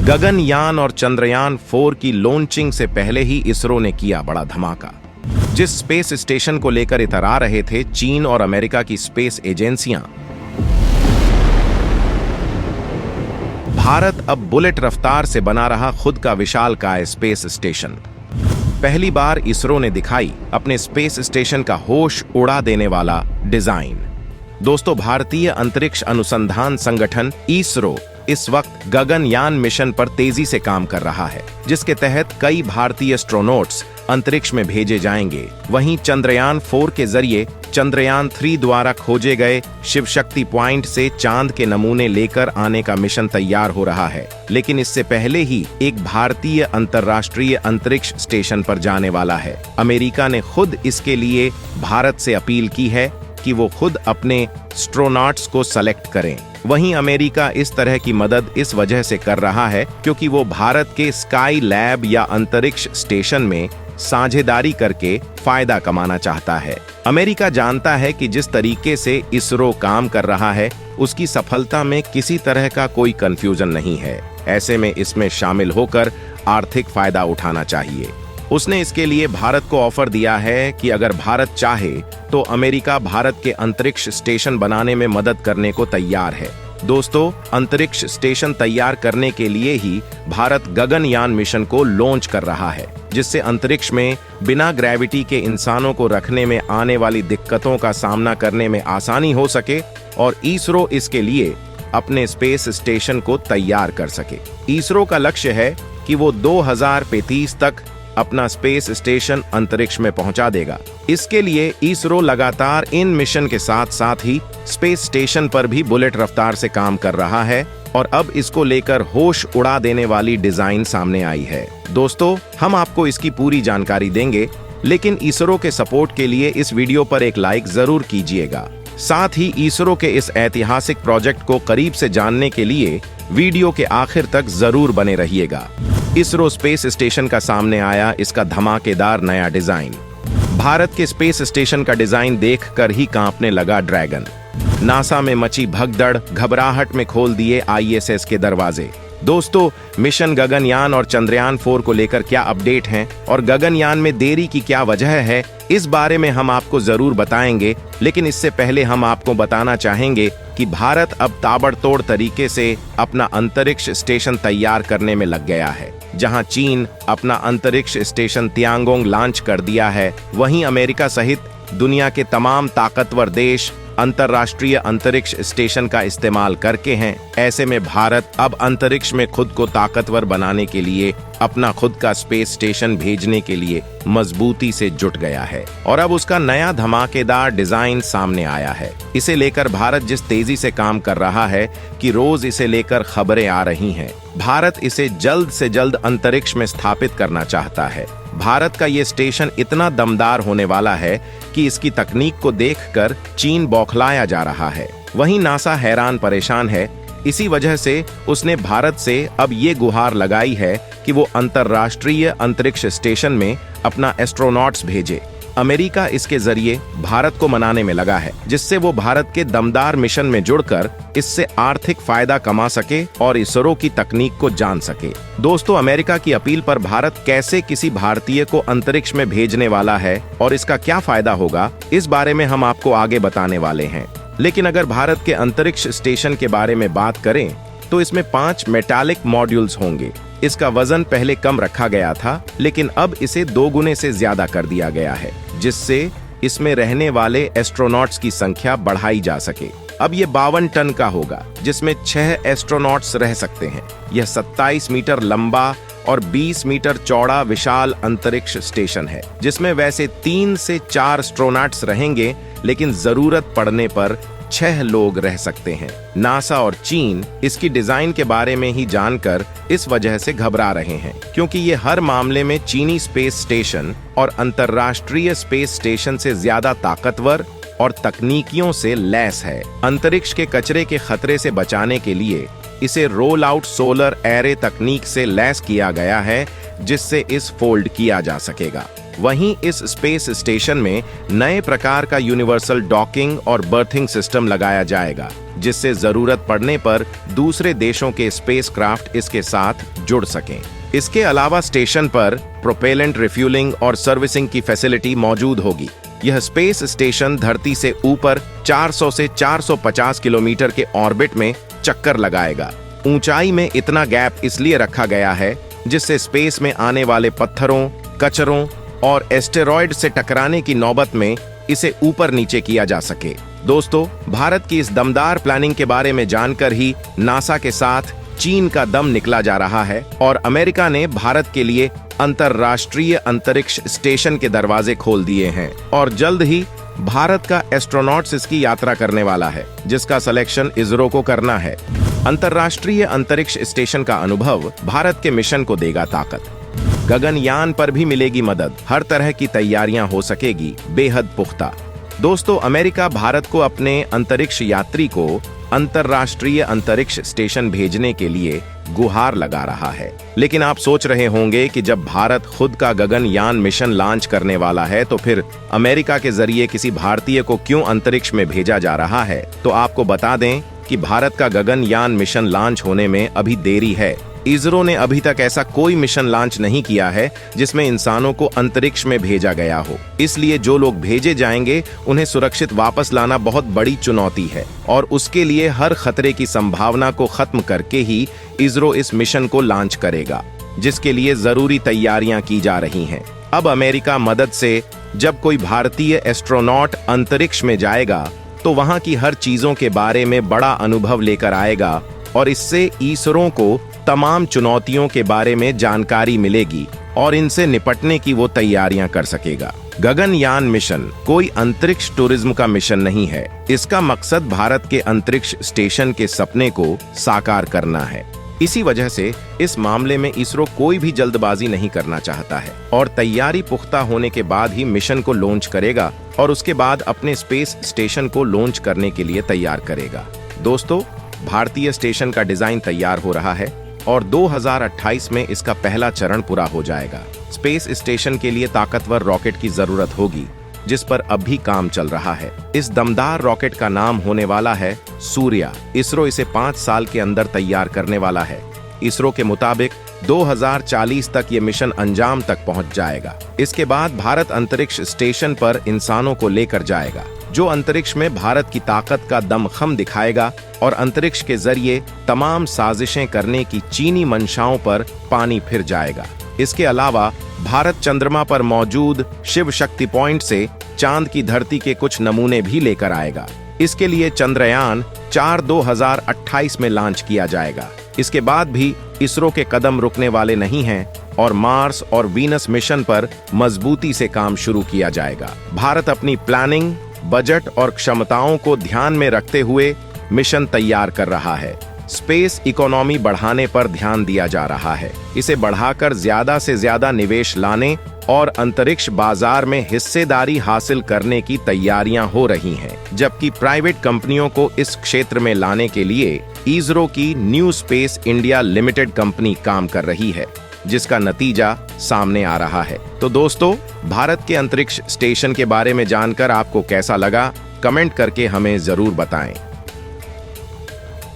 गगनयान और चंद्रयान 4 की लॉन्चिंग से पहले ही इसरो ने किया बड़ा धमाका। जिस स्पेस स्टेशन को लेकर इतरा रहे थे चीन और अमेरिका की स्पेस एजेंसियां, भारत अब बुलेट रफ्तार से बना रहा खुद का विशालकाय स्पेस स्टेशन। पहली बार इसरो ने दिखाई अपने स्पेस स्टेशन का होश उड़ा देने वाला डिजाइन। दोस्तों, भारतीय अंतरिक्ष अनुसंधान संगठन इसरो इस वक्त गगनयान मिशन पर तेजी से काम कर रहा है, जिसके तहत कई भारतीय एस्ट्रोनॉट्स अंतरिक्ष में भेजे जाएंगे। वहीं चंद्रयान 4 के जरिए चंद्रयान 3 द्वारा खोजे गए शिव शक्ति पॉइंट से चांद के नमूने लेकर आने का मिशन तैयार हो रहा है। लेकिन इससे पहले ही एक भारतीय अंतर्राष्ट्रीय अंतरिक्ष स्टेशन पर जाने वाला है। अमेरिका ने खुद इसके लिए भारत से अपील की है कि वो खुद अपने एस्ट्रोनॉट्स को सेलेक्ट करें। वहीं अमेरिका इस तरह की मदद इस वजह से कर रहा है क्योंकि वो भारत के स्काई लैब या अंतरिक्ष स्टेशन में साझेदारी करके फायदा कमाना चाहता है। अमेरिका जानता है कि जिस तरीके से इसरो काम कर रहा है उसकी सफलता में किसी तरह का कोई कंफ्यूजन नहीं है। ऐसे में इसमें शामिल होकर आर्थिक फायदा उठाना चाहिए। उसने इसके लिए भारत को ऑफर दिया है कि अगर भारत चाहे तो अमेरिका भारत के अंतरिक्ष स्टेशन बनाने में मदद करने को तैयार है। दोस्तों, अंतरिक्ष स्टेशन तैयार करने के लिए ही भारत गगनयान मिशन को लॉन्च कर रहा है, जिससे अंतरिक्ष में बिना ग्रेविटी के इंसानों को रखने में आने वाली दिक्कतों का सामना करने में आसानी हो सके और इसरो इसके लिए अपने स्पेस स्टेशन को तैयार कर सके। इसरो का लक्ष्य है कि वो 2035 तक अपना स्पेस स्टेशन अंतरिक्ष में पहुंचा देगा। इसके लिए इसरो लगातार इन मिशन के साथ साथ ही स्पेस स्टेशन पर भी बुलेट रफ्तार से काम कर रहा है और अब इसको लेकर होश उड़ा देने वाली डिजाइन सामने आई है। दोस्तों, हम आपको इसकी पूरी जानकारी देंगे, लेकिन इसरो के सपोर्ट के लिए इस वीडियो पर एक लाइक जरूर कीजिएगा। साथ ही इसरो के इस ऐतिहासिक प्रोजेक्ट को करीब से जानने के लिए वीडियो के आखिर तक जरूर बने रहिएगा। इसरो स्पेस स्टेशन का सामने आया इसका धमाकेदार नया डिजाइन। भारत के स्पेस स्टेशन का डिजाइन देखकर ही कांपने लगा ड्रैगन। नासा में मची भगदड़, घबराहट में खोल दिए ISS के दरवाजे। दोस्तों, मिशन गगनयान और चंद्रयान 4 को लेकर क्या अपडेट हैं और गगनयान में देरी की क्या वजह है, इस बारे में हम आपको जरूर बताएंगे। लेकिन इससे पहले हम आपको बताना चाहेंगे कि भारत अब ताबड़तोड़ तरीके से अपना अंतरिक्ष स्टेशन तैयार करने में लग गया है। जहां चीन अपना अंतरिक्ष स्टेशन तियांगोंग लॉन्च कर दिया है, वहीं अमेरिका सहित दुनिया के तमाम ताकतवर देश अंतर्राष्ट्रीय अंतरिक्ष स्टेशन का इस्तेमाल करके हैं। ऐसे में भारत अब अंतरिक्ष में खुद को ताकतवर बनाने के लिए अपना खुद का स्पेस स्टेशन भेजने के लिए मजबूती से जुट गया है और अब उसका नया धमाकेदार डिजाइन सामने आया है। इसे लेकर भारत जिस तेजी से काम कर रहा है कि रोज इसे लेकर खबरें आ रही हैं। भारत इसे जल्द से जल्द अंतरिक्ष में स्थापित करना चाहता है। भारत का ये स्टेशन इतना दमदार होने वाला है कि इसकी तकनीक को देखकर चीन बौखलाया जा रहा है। वहीं नासा हैरान परेशान है। इसी वजह से उसने भारत से अब ये गुहार लगाई है कि वो अंतर्राष्ट्रीय अंतरिक्ष स्टेशन में अपना एस्ट्रोनॉट्स भेजे। अमेरिका इसके जरिए भारत को मनाने में लगा है, जिससे वो भारत के दमदार मिशन में जुड़कर इससे आर्थिक फायदा कमा सके और इसरो की तकनीक को जान सके। दोस्तों, अमेरिका की अपील पर भारत कैसे किसी भारतीय को अंतरिक्ष में भेजने वाला है और इसका क्या फायदा होगा, इस बारे में हम आपको आगे बताने वाले हैं। लेकिन अगर भारत के अंतरिक्ष स्टेशन के बारे में बात करें तो इसमें 5 मेटालिक मॉड्यूल्स होंगे। इसका वजन पहले कम रखा गया था, लेकिन अब इसे 2 गुने से ज्यादा कर दिया गया है, जिससे इसमें रहने वाले एस्ट्रोनॉट्स की संख्या बढ़ाई जा सके। अब ये 52 टन का होगा, जिसमें 6 एस्ट्रोनॉट्स रह सकते हैं। यह 27 मीटर लंबा और 20 मीटर चौड़ा विशाल अंतरिक्ष स्टेशन है, जिसमें वैसे 3 से 4 एस्ट्रोनॉट्स रहेंगे, लेकिन जरूरत पड़ने पर 6 लोग रह सकते हैं। नासा और चीन इसकी डिजाइन के बारे में ही जानकर इस वजह से घबरा रहे हैं, क्योंकि ये हर मामले में चीनी स्पेस स्टेशन और अंतर्राष्ट्रीय स्पेस स्टेशन से ज्यादा ताकतवर और तकनीकियों से लैस है। अंतरिक्ष के कचरे के खतरे से बचाने के लिए इसे रोल आउट सोलर एरे तकनीक से लैस किया गया है, जिससे इस फोल्ड किया जा सकेगा। वहीं इस स्पेस स्टेशन में नए प्रकार का यूनिवर्सल डॉकिंग और बर्थिंग सिस्टम लगाया जाएगा, जिससे जरूरत पड़ने पर दूसरे देशों के स्पेसक्राफ्ट इसके साथ जुड़ सकें। इसके अलावा स्टेशन पर प्रोपेलेंट रिफ्यूलिंग और सर्विसिंग की फैसिलिटी मौजूद होगी। यह स्पेस स्टेशन धरती से ऊपर 400 से 450 किलोमीटर के ऑर्बिट में चक्कर लगाएगा। ऊंचाई में इतना गैप इसलिए रखा गया है जिससे स्पेस में आने वाले पत्थरों, कचरों और एस्टेरॉयड से टकराने की नौबत में इसे ऊपर नीचे किया जा सके। दोस्तों, भारत की इस दमदार प्लानिंग के बारे में जानकर ही नासा के साथ चीन का दम निकला जा रहा है और अमेरिका ने भारत के लिए अंतरराष्ट्रीय अंतरिक्ष स्टेशन के दरवाजे खोल दिए हैं और जल्द ही भारत का एस्ट्रोनॉट्स इसकी यात्रा करने वाला है, जिसका सिलेक्शन इसरो को करना है। अंतरराष्ट्रीय अंतरिक्ष स्टेशन का अनुभव भारत के मिशन को देगा ताकत। गगनयान पर भी मिलेगी मदद। हर तरह की तैयारियां हो सकेगी बेहद पुख्ता। दोस्तों, अमेरिका भारत को अपने अंतरिक्ष यात्री को अंतरराष्ट्रीय अंतरिक्ष स्टेशन भेजने के लिए गुहार लगा रहा है। लेकिन आप सोच रहे होंगे कि जब भारत खुद का गगनयान मिशन लॉन्च करने वाला है तो फिर अमेरिका के जरिए किसी भारतीय को क्यों अंतरिक्ष में भेजा जा रहा है। तो आपको बता दें कि भारत का गगनयान मिशन लॉन्च होने में अभी देरी है। इसरो ने अभी तक ऐसा कोई मिशन लॉन्च नहीं किया है जिसमें इंसानों को अंतरिक्ष में भेजा गया हो। इसलिए जो लोग भेजे जाएंगे उन्हें सुरक्षित वापस लाना बहुत बड़ी चुनौती है और उसके लिए हर खतरे की संभावना को खत्म करके ही इसरो इस मिशन को लॉन्च करेगा, जिसके लिए जरूरी तैयारियां की जा रही हैं। अब अमेरिका मदद से जब कोई भारतीय एस्ट्रोनॉट अंतरिक्ष में जाएगा तो वहां की हर चीजों के बारे में बड़ा अनुभव लेकर आएगा और इससे इसरो को तमाम चुनौतियों के बारे में जानकारी मिलेगी और इनसे निपटने की वो तैयारियां कर सकेगा। गगनयान मिशन कोई अंतरिक्ष टूरिज्म का मिशन नहीं है। इसका मकसद भारत के अंतरिक्ष स्टेशन के सपने को साकार करना है। इसी वजह से इस मामले में इसरो कोई भी जल्दबाजी नहीं करना चाहता है और तैयारी पुख्ता होने के बाद ही मिशन को लॉन्च करेगा और उसके बाद अपने स्पेस स्टेशन को लॉन्च करने के लिए तैयार करेगा। दोस्तों, भारतीय स्टेशन का डिजाइन तैयार हो रहा है और 2028 में इसका पहला चरण पूरा हो जाएगा। स्पेस स्टेशन के लिए ताकतवर रॉकेट की जरूरत होगी, जिस पर अब भी काम चल रहा है। इस दमदार रॉकेट का नाम होने वाला है सूर्या। इसरो इसे 5 साल के अंदर तैयार करने वाला है। इसरो के मुताबिक 2040 तक ये मिशन अंजाम तक पहुंच जाएगा। इसके बाद भारत अंतरिक्ष स्टेशन पर इंसानों को लेकर जाएगा, जो अंतरिक्ष में भारत की ताकत का दमखम दिखाएगा और अंतरिक्ष के जरिए तमाम साजिशें करने की चीनी मंशाओं पर पानी फिर जाएगा। इसके अलावा भारत चंद्रमा पर मौजूद शिव शक्ति पॉइंट से चांद की धरती के कुछ नमूने भी लेकर आएगा। इसके लिए चंद्रयान 4 2028 में लॉन्च किया जाएगा। इसके बाद भी इसरो के कदम रुकने वाले नहीं हैं और मार्स और वीनस मिशन पर मजबूती से काम शुरू किया जाएगा। भारत अपनी प्लानिंग, बजट और क्षमताओं को ध्यान में रखते हुए मिशन तैयार कर रहा है। स्पेस इकोनॉमी बढ़ाने पर ध्यान दिया जा रहा है। इसे बढ़ाकर ज्यादा से ज्यादा निवेश लाने और अंतरिक्ष बाजार में हिस्सेदारी हासिल करने की तैयारियां हो रही हैं, जबकि प्राइवेट कंपनियों को इस क्षेत्र में लाने के लिए इसरो की new space India limited company काम कर रही है, जिसका नतीजा सामने आ रहा है। तो दोस्तों, भारत के अंतरिक्ष स्टेशन के बारे में जानकर आपको कैसा लगा, कमेंट करके हमें जरूर बताएं।